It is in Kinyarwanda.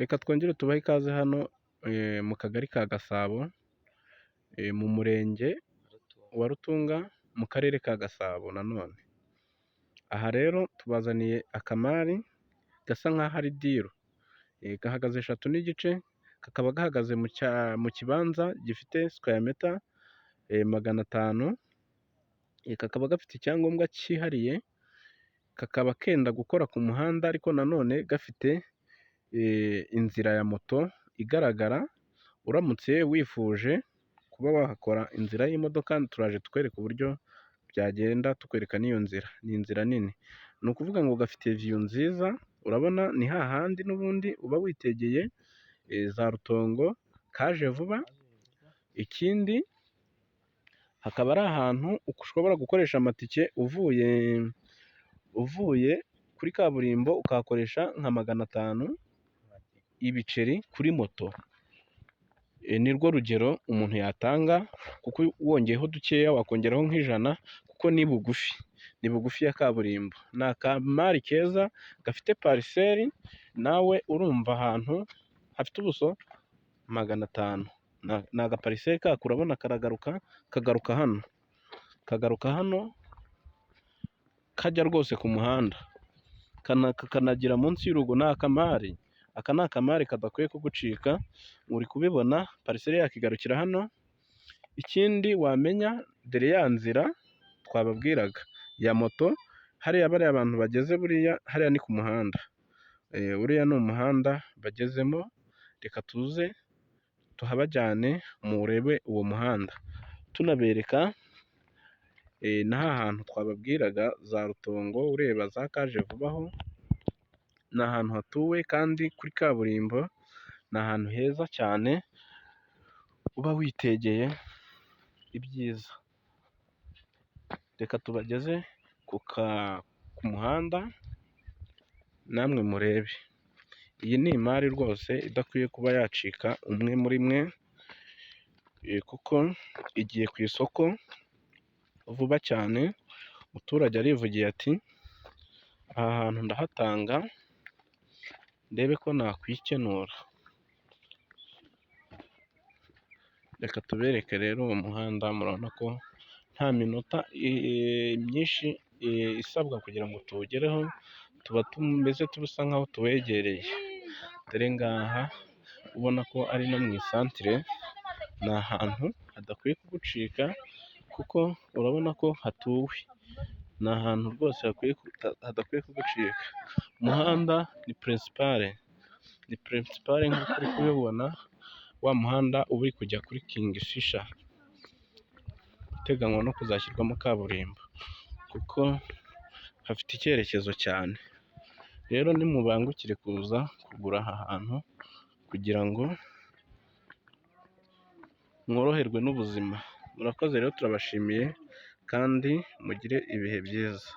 Reka twongere tubahe ikaze hano mu kagari ka Gasabo, mu murenge wa Rutunga, mu karere ka Gasabo nanone. Aha rero tubazaniye akamari gasa nk'aho ari diro, gahagaze 3 n'igice, kakaba gahagaze mu kibanza gifite square meter 500, kakaba gafite icyangombwa cyihariye, kakaba kenda gukora ku muhanda ariko nanone gafite inzira ya moto igaragara. Uramutse wifuje kuba wahakora inzira y'imodoka, turaje tukwereka uburyo byagenda, tukwereka n'iyo nzira. Ni inzira nini, ni ukuvuga ngo gafite view nziza. Urabona ni hahandi n'ubundi uba witegeye za Rutongo, kaje vuba. Ikindi hakaba ari ahantu ushobora gukoresha amatike uvuye kuri kaburimbo, ukahakoresha nka 500 ibiceri kuri moto. Nirwo rugero umuntu yatanga, kuko wongeyeho dukeya wakongeraho nk'ijana, kuko ni bugufi ya kaburimbo. Ni akamari keza gafite pariseri, nawe urumva ahantu hafite ubuso 500. Ni agapariseri kako, urabona kagaruka hano kajya rwose ku muhanda, kakanagira munsi y'urugo. Ni akamari, aka ni akamari kadakwiye kugucika. Uri kubibona pariseri yakigarukira hano. Ikindi wamenya, dore ya nzira twababwiraga ya moto, hariya bariya abantu bageze, buriya hariya ni ku muhanda. Uriya ni umuhanda bagezemo. Reka tuze tuhabajyane murebe uwo muhanda, tunabereka na hantu twababwiraga za Rutongo. Ureba za kaje vubaho, ni ahantu hatuwe kandi kuri kaburimbo. Ni ahantu heza cyane uba witegeye ibyiza. Reka tubageze ku muhanda namwe murebe. Iyi ni imari rwose idakwiye kuba yacika umwe muri mwe, kuko igiye ku isoko vuba cyane. Umuturage arivugiye ati aha hantu ndahatanga ndebe ko nakwikenura. Reka tubereke rero uwo muhanda. Murabona ko nta minota myinshi isabwa kugira ngo tuwugereho, tuba tusa nkaho tuwegereye. Dore ngaha ubona ko ari no mu isantire. Ni ahantu hadakwiye kugucika, kuko urabona ko hatuwe. Ni ahantu rwose hadakwiye kugucika. Umuhanda ni principal nk'uko uri kubibona, wa muhanda uba uri kujya kuri King Fisher, uteganywa no kuzashyirwamo kaburimbo, kuko hafite icyerekezo cyane. Rero nimubangukire kuza kugura aha hantu, kugira ngo mworoherwe n'ubuzima. Murakoze rero, turabashimiye kandi mugire ibihe byiza.